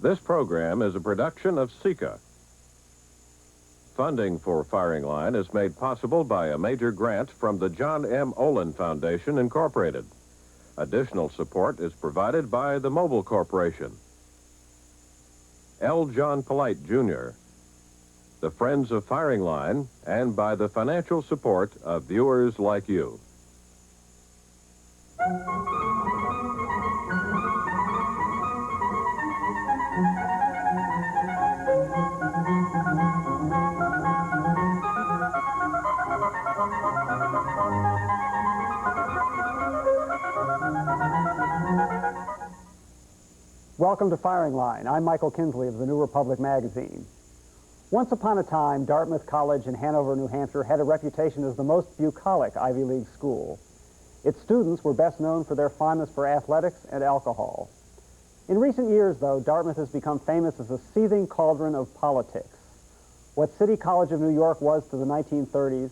This program is a production of Sika. Funding for Firing Line is made possible by a major grant from the John M. Olin Foundation, Incorporated. Additional support is provided by the Mobile Corporation, L. John Polite, Jr., the Friends of Firing Line, and by the financial support of viewers like you. Welcome to Firing Line. I'm Michael Kinsley of the New Republic magazine. Once upon a time, Dartmouth College in Hanover, New Hampshire had a reputation as the most bucolic Ivy League school. Its students were best known for their fondness for athletics and alcohol. In recent years, though, Dartmouth has become famous as a seething cauldron of politics. What City College of New York was to the 1930s,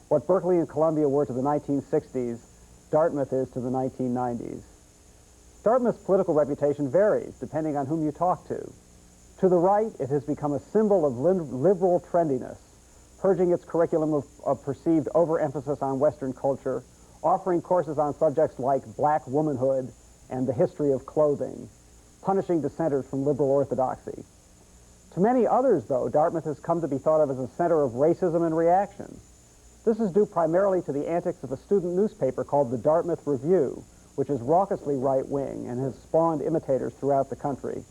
what Berkeley and Columbia were to the 1960s, Dartmouth is to the 1990s. Dartmouth's political reputation varies depending on whom you talk to. To the right, it has become a symbol of liberal trendiness, purging its curriculum of perceived overemphasis on Western culture, offering courses on subjects like black womanhood and the history of clothing, punishing dissenters from liberal orthodoxy. To many others, though, Dartmouth has come to be thought of as a center of racism and reaction. This is due primarily to the antics of a student newspaper called the Dartmouth Review, which is raucously right-wing and has spawned imitators throughout the country.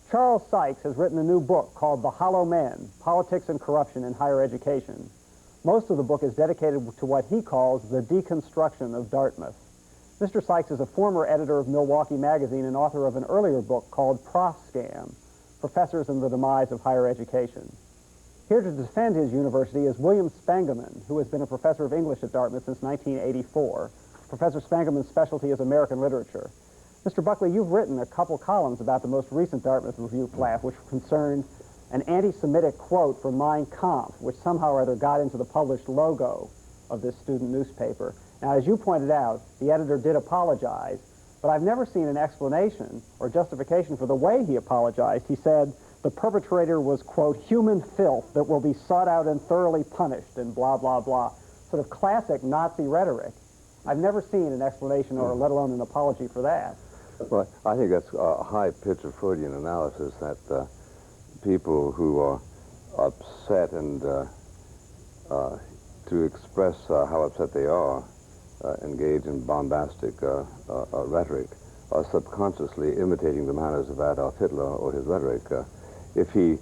Charles Sykes has written a new book called The Hollow Men, Politics and Corruption in Higher Education. Most of the book is dedicated to what he calls the deconstruction of Dartmouth. Mr. Sykes is a former editor of Milwaukee Magazine and author of an earlier book called Prof Scam, Professors and the Demise of Higher Education. Here to defend his university is William Spengemann, who has been a professor of English at Dartmouth since 1984. Professor Spengemann's specialty is American literature. Mr. Buckley, you've written a couple columns about the most recent Dartmouth Review flap, which concerned an anti-Semitic quote from Mein Kampf, which somehow or other got into the published logo of this student newspaper. Now, as you pointed out, the editor did apologize, but I've never seen an explanation or justification for the way he apologized. He said the perpetrator was, quote, human filth that will be sought out and thoroughly punished, and blah, blah, blah. Sort of classic Nazi rhetoric. I've never seen an explanation or let alone an apology for that. Well, I think that's a high pitch of Freudian analysis that people who are upset and to express how upset they are engage in bombastic rhetoric are subconsciously imitating the manners of Adolf Hitler or his rhetoric. If he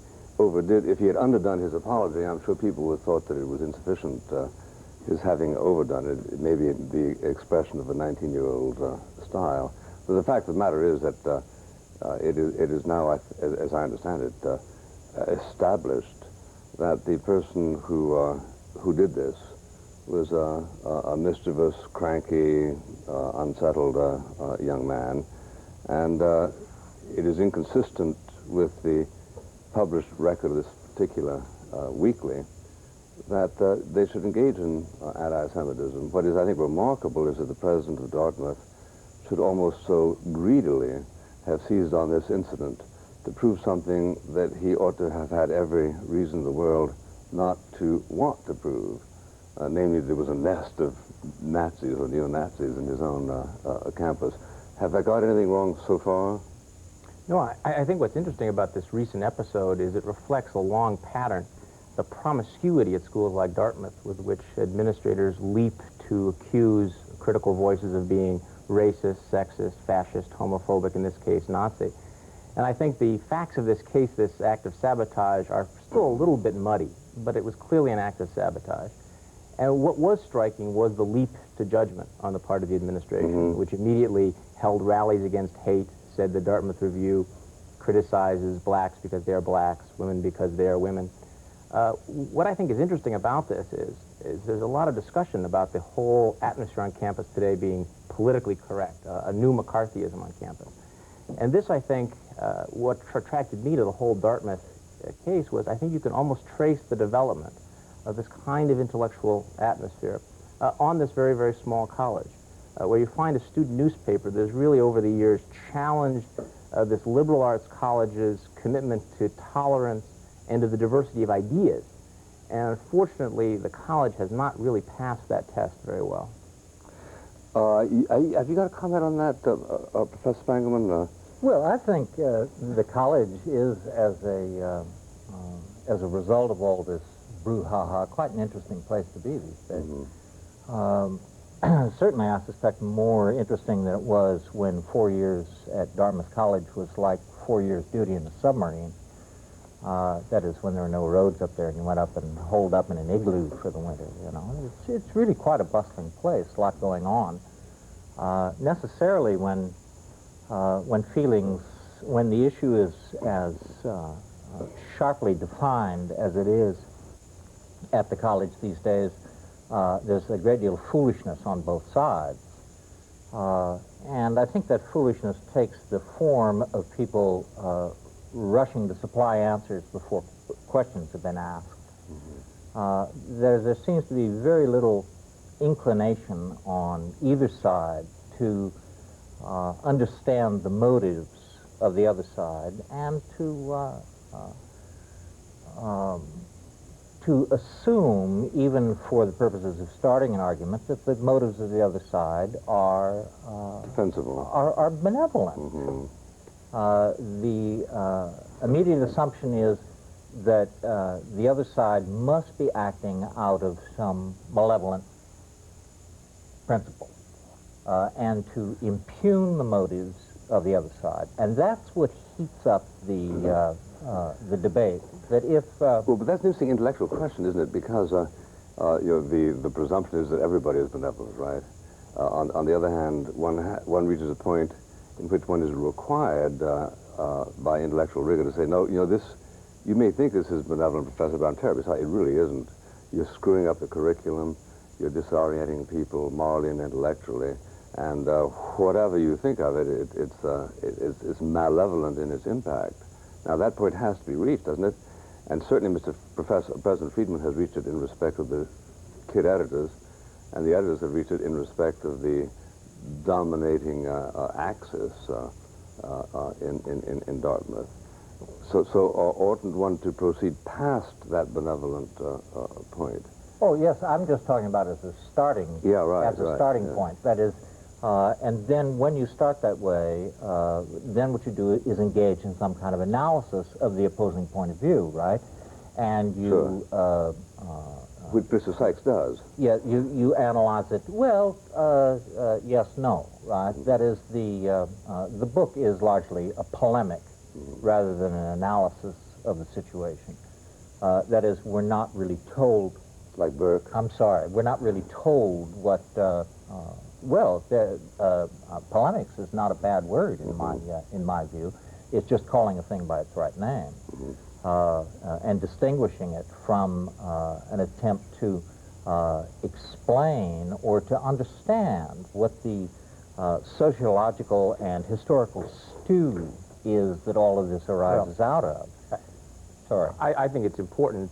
had underdone his apology, I'm sure people would have thought that it was insufficient. His having overdone it, maybe the expression of a 19-year-old style. But the fact of the matter is that it is now, as I understand it, established that the person who did this was a mischievous, cranky, unsettled young man, and it is inconsistent with the published record of this particular weekly that they should engage in anti-Semitism. What is, I think, remarkable is that the president of Dartmouth should almost so greedily have seized on this incident to prove something that he ought to have had every reason in the world not to want to prove. Namely, there was a nest of Nazis or neo-Nazis in his own campus. Have I got anything wrong so far? No, I think what's interesting about this recent episode is it reflects a long pattern, the promiscuity at schools like Dartmouth, with which administrators leap to accuse critical voices of being racist, sexist, fascist, homophobic, in this case, Nazi. And I think the facts of this case, this act of sabotage, are still a little bit muddy, but it was clearly an act of sabotage. And what was striking was the leap to judgment on the part of the administration, which immediately held rallies against hate, said the Dartmouth Review criticizes blacks because they're blacks, women because they're women. What I think is interesting about this is there's a lot of discussion about the whole atmosphere on campus today being politically correct, a new McCarthyism on campus. And this, I think, what attracted me to the whole Dartmouth case was I think you can almost trace the development of this kind of intellectual atmosphere on this very, very small college, where you find a student newspaper that has really over the years challenged this liberal arts college's commitment to tolerance and to the diversity of ideas. And unfortunately, the college has not really passed that test very well. Have you got a comment on that, Professor Spengemann? Well, I think the college is, as a result of all this brouhaha, quite an interesting place to be these days. Certainly, I suspect more interesting than it was when 4 years at Dartmouth College was like 4 years' duty in a submarine. That is, when there were no roads up there and you went up and holed up in an igloo for the winter, you know. It's really quite a bustling place, a lot going on. Necessarily when the issue is as sharply defined as it is at the college these days, there's a great deal of foolishness on both sides. And I think that foolishness takes the form of people rushing to supply answers before questions have been asked. There seems to be very little inclination on either side to understand the motives of the other side and to assume, even for the purposes of starting an argument, that the motives of the other side are defensible, are benevolent. The immediate assumption is that the other side must be acting out of some malevolent principle, and to impugn the motives of the other side. And that's what heats up the debate. That if... well, but that's an interesting intellectual question, isn't it? Because the presumption is that everybody is benevolent, right? On the other hand, one reaches a point in which one is required by intellectual rigor to say, no, you know, this, you may think this is benevolent, Professor, but I'm terribly sorry, it really isn't. You're screwing up the curriculum, you're disorienting people morally and intellectually, and whatever you think of it, it's malevolent in its impact. Now, that point has to be reached, doesn't it? And certainly President Friedman has reached it in respect of the kid editors, and the editors have reached it in respect of the dominating axis in Dartmouth. So oughtn't one to proceed past that benevolent point? Oh, yes, I'm just talking about as a starting, starting point. That is, and then when you start that way, then what you do is engage in some kind of analysis of the opposing point of view, right? And you... Sure. Which Mr. Sykes does. Yeah, you analyze it. Well, yes, no, right? That is, the book is largely a polemic rather than an analysis of the situation. That is, we're not really told... Like Burke? I'm sorry, we're not really told what... polemics is not a bad word in my view. It's just calling a thing by its right name. And distinguishing it from an attempt to explain or to understand what the sociological and historical stew is that all of this arises out of. Sorry. I think it's important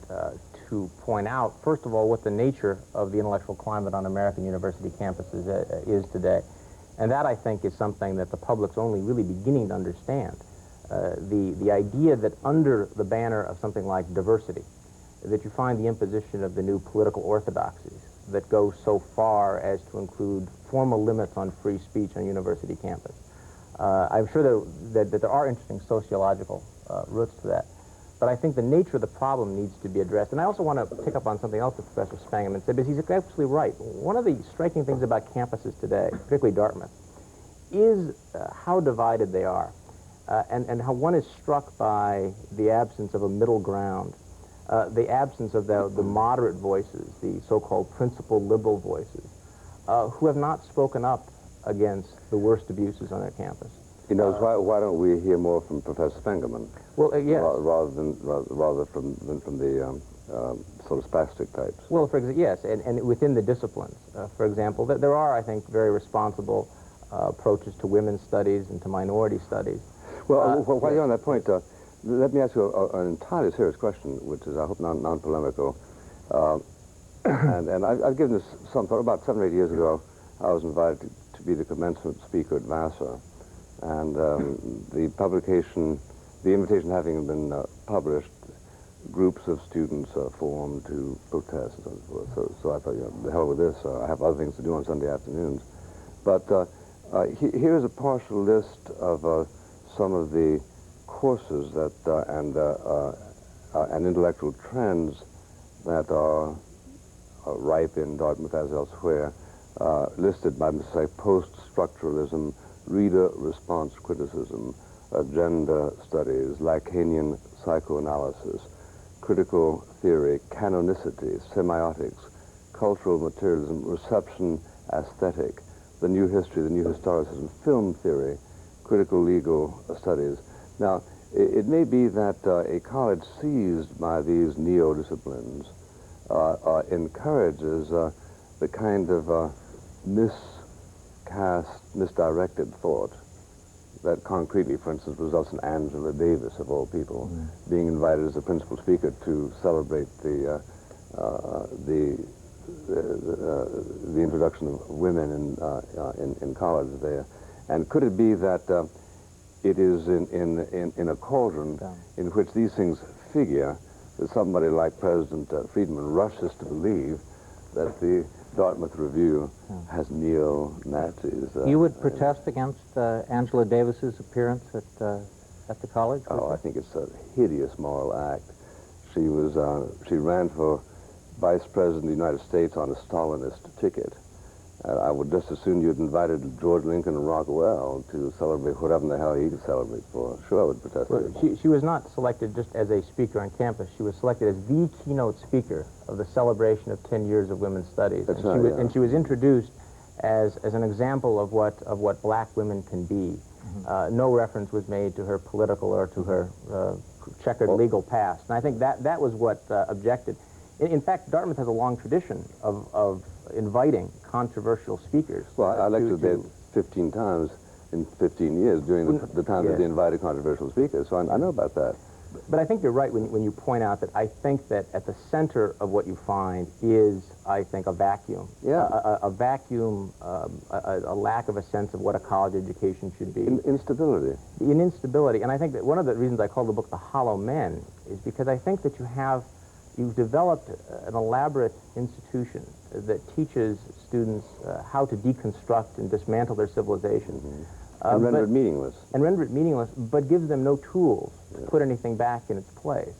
to point out, first of all, what the nature of the intellectual climate on American university campuses is today. And that, I think, is something that the public's only really beginning to understand. The idea that under the banner of something like diversity, that you find the imposition of the new political orthodoxies that go so far as to include formal limits on free speech on university campus. I'm sure that there are interesting sociological roots to that. But I think the nature of the problem needs to be addressed. And I also want to pick up on something else that Professor Spengemann said, because he's absolutely right. One of the striking things about campuses today, particularly Dartmouth, is how divided they are. And how one is struck by the absence of a middle ground, the absence of the moderate voices, the so-called principled liberal voices, who have not spoken up against the worst abuses on their campus. You know, why don't we hear more from Professor Spengemann? Well, yes. Rather from the sort of spastic types. Well, yes, and within the disciplines. For example, there are, I think, very responsible approaches to women's studies and to minority studies. Well, while you're on that point, let me ask you an entirely serious question, which is, I hope, non-polemical. And I've given this some thought. About 7 or 8 years ago, I was invited to be the commencement speaker at Vassar. And the publication, the invitation having been published, groups of students formed to protest and so forth. So I thought, you know, the hell with this. I have other things to do on Sunday afternoons. But here's a partial list of some of the courses that and intellectual trends that are ripe in Dartmouth as elsewhere, listed by Mr. Sykes: post-structuralism, reader response criticism, gender studies, Lacanian psychoanalysis, critical theory, canonicity, semiotics, cultural materialism, reception aesthetic, the new history, the new historicism, film theory, critical legal studies. Now, it may be that a college seized by these neo-disciplines encourages the kind of misdirected thought that concretely, for instance, results in Angela Davis, of all people, being invited as a principal speaker to celebrate the introduction of women in college there. And could it be that it is in a cauldron in which these things figure, that somebody like President Friedman rushes to believe that the Dartmouth Review has neo-Nazis? You would protest against Angela Davis's appearance at the college? Oh, I think it's a hideous moral act. She ran for Vice President of the United States on a Stalinist ticket. I would just as soon you'd invited George Lincoln and Rockwell to celebrate whatever the hell he'd celebrate for. Sure, I would protest. Well, she was not selected just as a speaker on campus. She was selected as the keynote speaker of the celebration of 10 years of women's studies. That's and right, she was, yeah. and she was introduced as an example of what black women can be. No reference was made to her political or to her checkered legal past. And I think that was what objected. In fact, Dartmouth has a long tradition of inviting controversial speakers. Well, I lectured there 15 times in 15 years during the time that they invited controversial speakers, so I know about that. But I think you're right when you point out that I think that at the center of what you find is, I think, a vacuum. Yeah. A vacuum, a lack of a sense of what a college education should be. Instability. An instability. And I think that one of the reasons I call the book The Hollow Men is because I think that you've developed an elaborate institution that teaches students how to deconstruct and dismantle their civilization. And render it meaningless. And render it meaningless, but gives them no tools to put anything back in its place.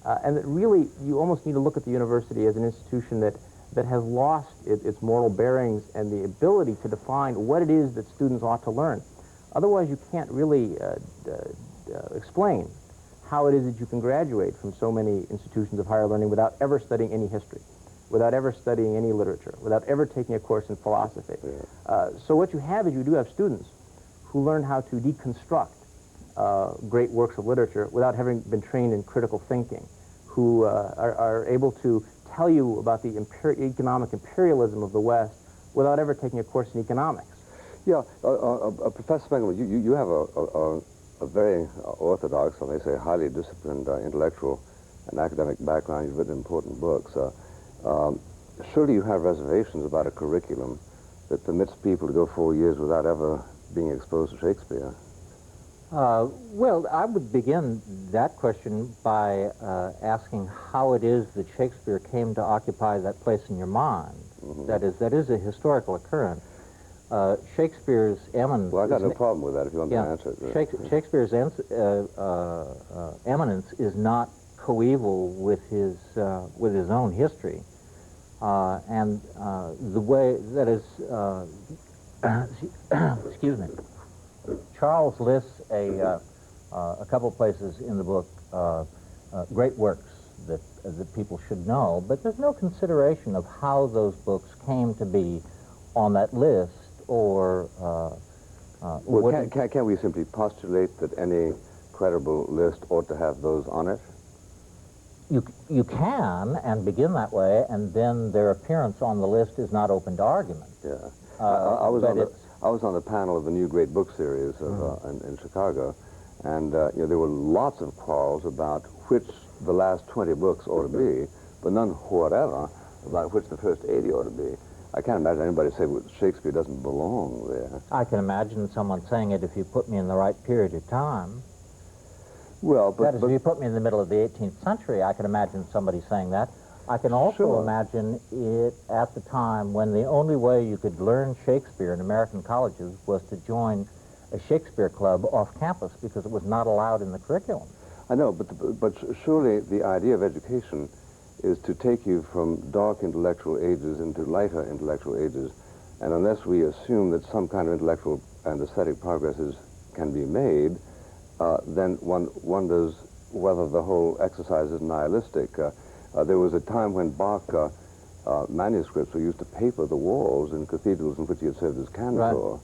And that really, you almost need to look at the university as an institution that has lost its moral bearings and the ability to define what it is that students ought to learn. Otherwise, you can't really explain how it is that you can graduate from so many institutions of higher learning without ever studying any history, without ever studying any literature, without ever taking a course in philosophy. So what you have is you do have students who learn how to deconstruct great works of literature without having been trained in critical thinking, who are able to tell you about the economic imperialism of the West without ever taking a course in economics. Yeah, Professor Spengemann, you have a very orthodox, I may say highly disciplined intellectual and academic background. You've written important books. Surely you have reservations about a curriculum that permits people to go 4 years without ever being exposed to Shakespeare. Well, I would begin that question by asking how it is that Shakespeare came to occupy that place in your mind. That is a historical occurrence. Shakespeare's eminence... Well, I got no problem with that if you want me to answer it. Shakespeare's eminence is not coeval with his own history. And the way that is... excuse me. Charles lists a couple places in the book great works that people should know, but there's no consideration of how those books came to be on that list, or well, can we simply postulate that any credible list ought to have those on it? You can, and begin that way, and then their appearance on the list is not open to argument. Yeah. I was on the panel of the new great book series in Chicago, and you know, there were lots of quarrels about which the last 20 books ought to be, but none whatever about which the first 80 ought to be. I can't imagine anybody say Shakespeare doesn't belong there. I can imagine someone saying it if you put me in the right period of time. Well, That is, if you put me in the middle of the 18th century, I can imagine somebody saying that. I can also Sure. imagine it at the time when the only way you could learn Shakespeare in American colleges was to join a Shakespeare club off campus because it was not allowed in the curriculum. I know, but surely the idea of education is to take you from dark intellectual ages into lighter intellectual ages, and unless we assume that some kind of intellectual and aesthetic progresses can be made, then one wonders whether the whole exercise is nihilistic. There was a time when Bach manuscripts were used to paper the walls in cathedrals in which he had served as cantor.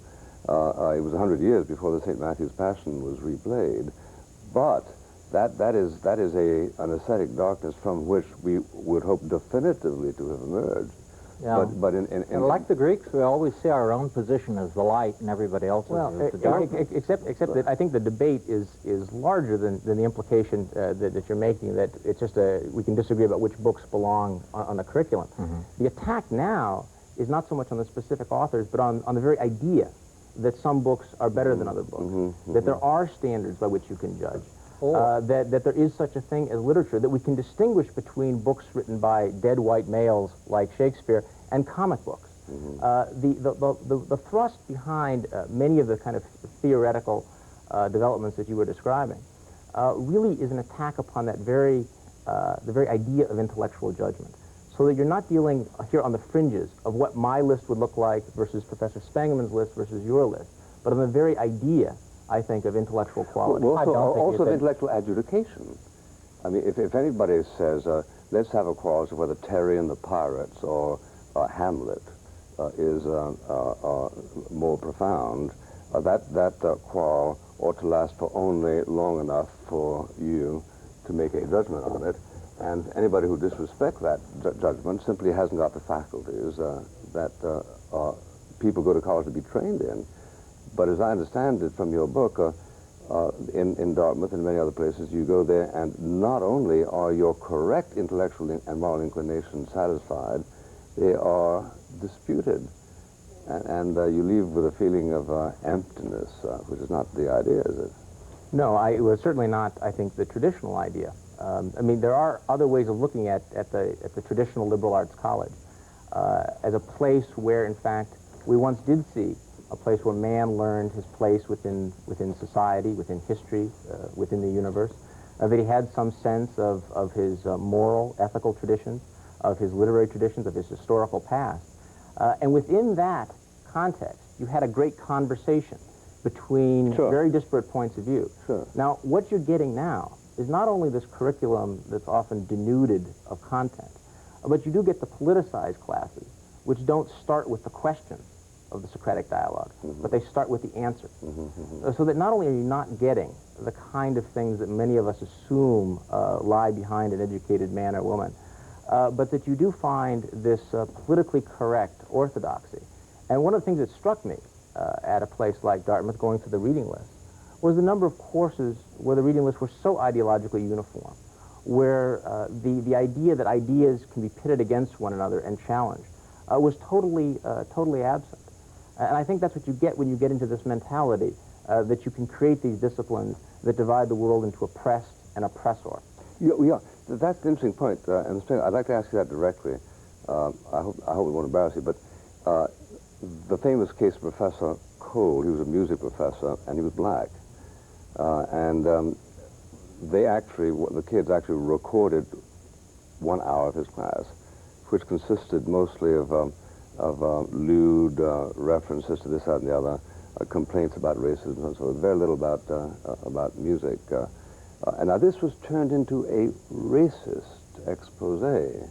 Right. It was 100 years before the St. Matthew's Passion was replayed. But that is an aesthetic darkness from which we would hope definitively to have emerged. Yeah. But and like the Greeks, we always see our own position as the light and everybody else's as the darkness. Except that I think the debate is larger than the implication that you're making, that it's just we can disagree about which books belong on the curriculum. The attack now is not so much on the specific authors, but on the very idea that some books are better than other books, that there are standards by which you can judge, that there is such a thing as literature, that we can distinguish between books written by dead white males like Shakespeare and comic books. The thrust behind many of the kind of theoretical developments that you were describing really is an attack upon that the very idea of intellectual judgment. So that you're not dealing here on the fringes of what my list would look like versus Professor Spengemann's list versus your list, but on the very idea, I think, of intellectual quality. Well, also of intellectual adjudication. I mean, if anybody says, let's have a quarrel of whether Terry and the Pirates or Hamlet is more profound, that quarrel ought to last for only long enough for you to make a judgment on it. And anybody who disrespects that judgment simply hasn't got the faculties that people go to college to be trained in. But as I understand it from your book, in Dartmouth and many other places, you go there and not only are your correct intellectual and moral inclinations satisfied, they are disputed. And you leave with a feeling of emptiness, which is not the idea, is it? No, it was certainly not, I think, the traditional idea. I mean, there are other ways of looking at the traditional liberal arts college as a place where, in fact, we once did see a place where man learned his place within society, within history, within the universe, that he had some sense of his moral, ethical traditions, of his literary traditions, of his historical past. And within that context, you had a great conversation between very disparate points of view. Now, what you're getting now is not only this curriculum that's often denuded of content, but you do get the politicized classes, which don't start with the questions of the Socratic dialogue, but they start with the answers. So that not only are you not getting the kind of things that many of us assume lie behind an educated man or woman, but that you do find this politically correct orthodoxy. And one of the things that struck me at a place like Dartmouth, going through the reading list, was the number of courses where the reading lists were so ideologically uniform, where the idea that ideas can be pitted against one another and challenged was totally absent. And I think that's what you get when you get into this mentality, that you can create these disciplines that divide the world into oppressed and oppressor. Yeah, that's an interesting point, and I'd like to ask you that directly. I hope it won't embarrass you, but the famous case of Professor Cole, he was a music professor, and he was black. The kids actually recorded 1 hour of his class, which consisted mostly of lewd references to this, that, and the other, complaints about racism, and so very little about music. And now this was turned into a racist expose.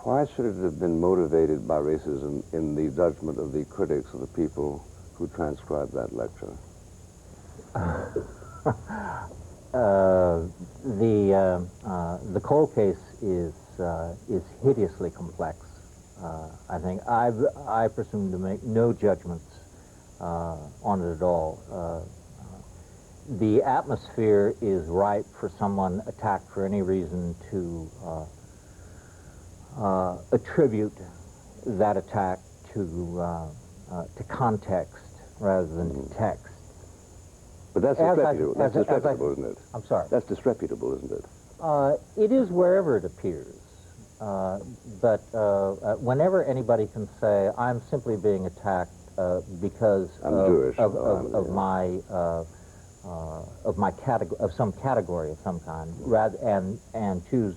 Why should it have been motivated by racism in the judgment of the critics of the people who transcribed that lecture? The Cole case is hideously complex. I think I presume to make no judgments on it at all. The atmosphere is ripe for someone attacked for any reason to attribute that attack to context rather than to text. But that's disreputable. That's disreputable, isn't it? I'm sorry. That's disreputable, isn't it? It is wherever it appears. But whenever anybody can say, I'm simply being attacked because of some category of some kind, and choose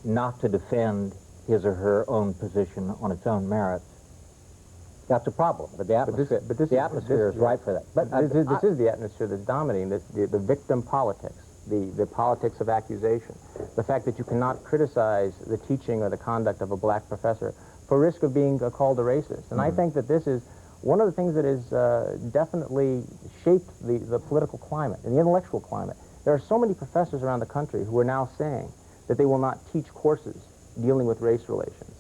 not to defend his or her own position on its own merits, that's a problem. But the atmosphere is right for that. But this is the atmosphere that's dominating, the victim politics, the politics of accusation, the fact that you cannot criticize the teaching or the conduct of a black professor for risk of being called a racist. And I think that this is one of the things that has definitely shaped the political climate and the intellectual climate. There are so many professors around the country who are now saying that they will not teach courses dealing with race relations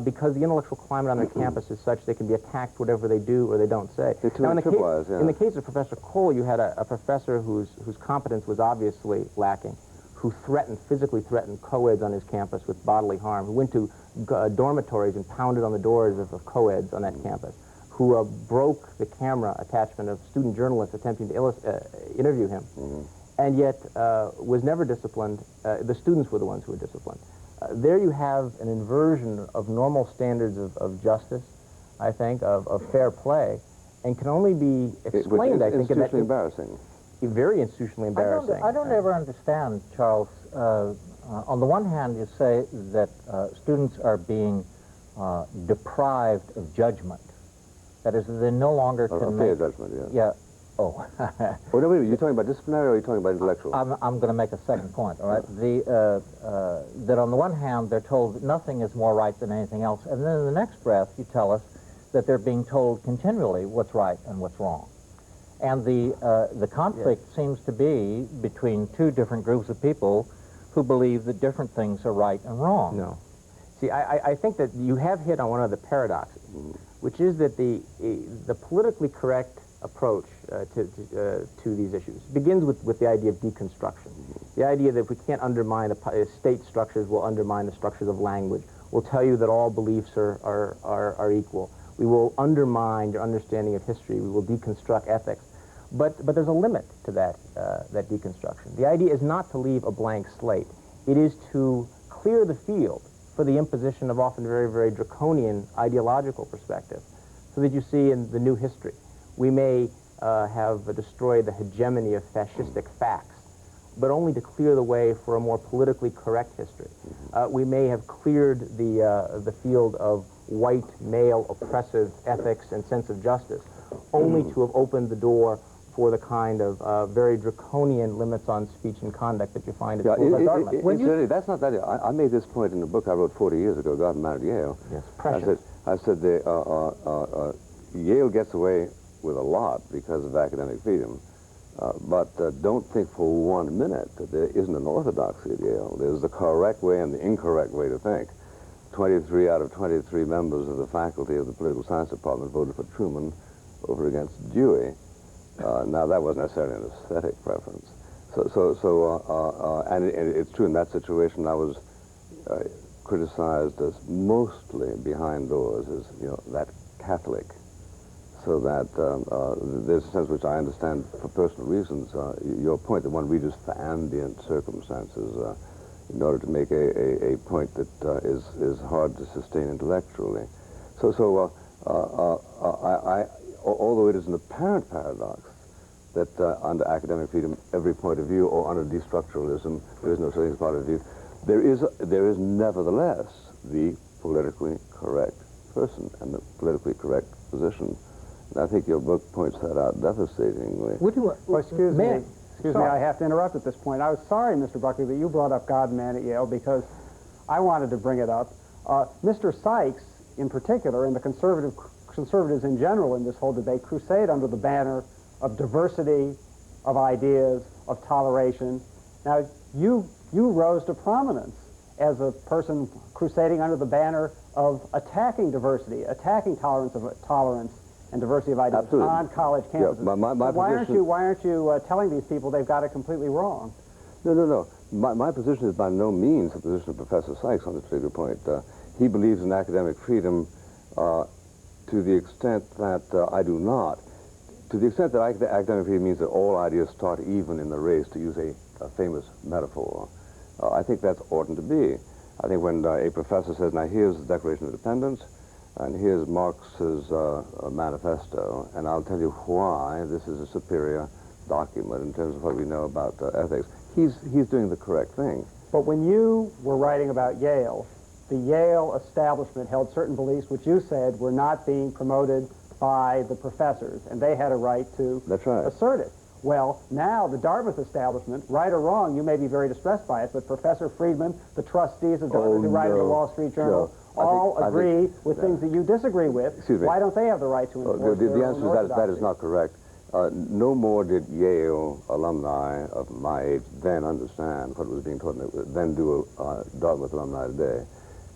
because the intellectual climate on their campus is such they can be attacked whatever they do or they don't say. Now, in the case of Professor Cole, you had a professor whose competence was obviously lacking, who physically threatened co-eds on his campus with bodily harm, who went to dormitories and pounded on the doors of co-eds on that campus, who broke the camera attachment of student journalists attempting to interview him, and yet was never disciplined. The students were the ones who were disciplined. There you have an inversion of normal standards of justice, I think, of fair play, and can only be explained, I think, in that... Institutionally embarrassing. Very institutionally embarrassing. I don't ever understand, Charles. On the one hand, you say that students are being deprived of judgment. That is, they no longer can make... judgment, yeah. Yeah. Oh. Oh, no, wait, are you talking about disciplinary or are you talking about intellectual? I'm going to make a second point, all right? That on the one hand, they're told that nothing is more right than anything else, and then in the next breath, you tell us that they're being told continually what's right and what's wrong. And the conflict seems to be between two different groups of people who believe that different things are right and wrong. No. See, I think that you have hit on one of the paradoxes, which is that the politically correct approach to these issues begins with the idea of deconstruction. The idea that if we can't undermine the state structures, we'll undermine the structures of language. We'll tell you that all beliefs are equal. We will undermine your understanding of history. We will deconstruct ethics. But there's a limit to that deconstruction. The idea is not to leave a blank slate. It is to clear the field for the imposition of often very, very draconian ideological perspective, so that you see in the new history. We may have destroyed the hegemony of fascistic facts, but only to clear the way for a more politically correct history. We may have cleared the field of white, male, oppressive ethics and sense of justice, only to have opened the door for the kind of very draconian limits on speech and conduct that you find at schools like Dartmouth. That's not that. I made this point in a book I wrote 40 years ago, God Man at Yale. Yes, precious. I said Yale gets away with a lot because of academic freedom, but don't think for 1 minute that there isn't an orthodoxy at Yale. There's the correct way and the incorrect way to think. 23 out of 23 members of the faculty of the political science department voted for Truman over against Dewey. Now, that wasn't necessarily an aesthetic preference. And it's true in that situation I was criticized as mostly behind doors as, that Catholic. So that there's a sense which I understand for personal reasons, your point that one reaches for ambient circumstances in order to make a point that is hard to sustain intellectually. Although it is an apparent paradox that under academic freedom, every point of view, or under destructuralism, there is no such thing as point of view, there is nevertheless the politically correct person and the politically correct position. And I think your book points that out devastatingly. Excuse me, I have to interrupt at this point. I was sorry, Mr. Buckley, that you brought up God Man at Yale, because I wanted to bring it up. Mr. Sykes, in particular, and the conservatives in general in this whole debate, crusade under the banner of diversity, of ideas, of toleration. Now, you rose to prominence as a person crusading under the banner of attacking diversity, attacking tolerance and diversity of ideas on college campuses. Yeah, why aren't you telling these people they've got it completely wrong? No. My position is by no means the position of Professor Sykes on this particular point. He believes in academic freedom To the extent that I do not, to the extent that academic freedom means that all ideas start even in the race, to use a famous metaphor, I think that's oughtn't to be. I think when a professor says, now here's the Declaration of Independence, and here's Marx's manifesto, and I'll tell you why this is a superior document in terms of what we know about ethics, he's doing the correct thing. But when you were writing about Yale, the Yale establishment held certain beliefs which you said were not being promoted by the professors, and they had a right to assert it. Well, now the Dartmouth establishment, right or wrong, you may be very distressed by it, but Professor Friedman, the trustees of Dartmouth who write in the Wall Street Journal, all agree with things that you disagree with. Excuse me. Why don't they have the right to enforce their The own answer is that is orthodoxy? not correct. No more did Yale alumni of my age then understand what was being taught than do Dartmouth alumni today.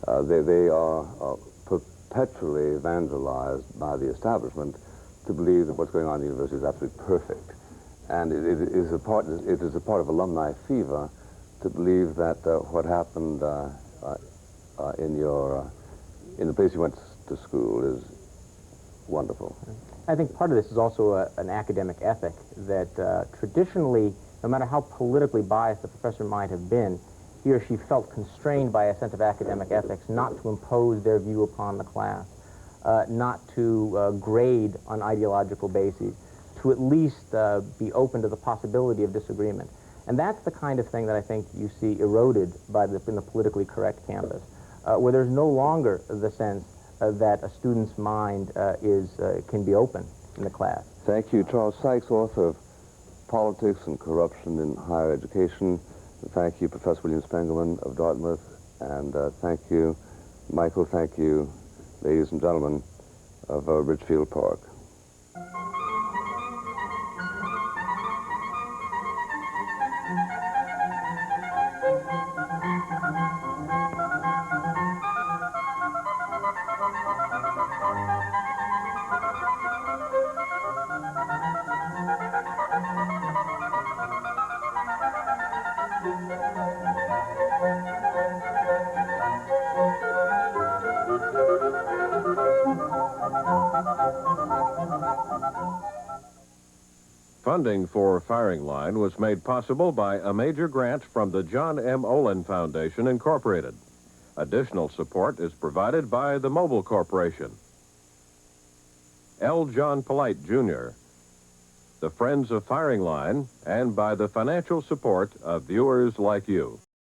They are perpetually evangelized by the establishment to believe that what's going on in the university is absolutely perfect. And it is a part of alumni fever to believe that what happened in the place you went to school is wonderful. I think part of this is also an academic ethic that traditionally, no matter how politically biased the professor might have been, he or she felt constrained by a sense of academic ethics not to impose their view upon the class, not to grade on ideological bases, to at least be open to the possibility of disagreement. And that's the kind of thing that I think you see eroded in the politically correct campus, where there's no longer the sense that a student's mind can be open in the class. Thank you. Charles Sykes, author of Politics and Corruption in Higher Education. Thank you, Professor William Spengemann of Dartmouth. And thank you, Michael. Thank you, ladies and gentlemen of Ridgefield Park. Funding for Firing Line was made possible by a major grant from the John M. Olin Foundation, Incorporated. Additional support is provided by the Mobile Corporation, L. John Polite, Jr., the Friends of Firing Line, and by the financial support of viewers like you.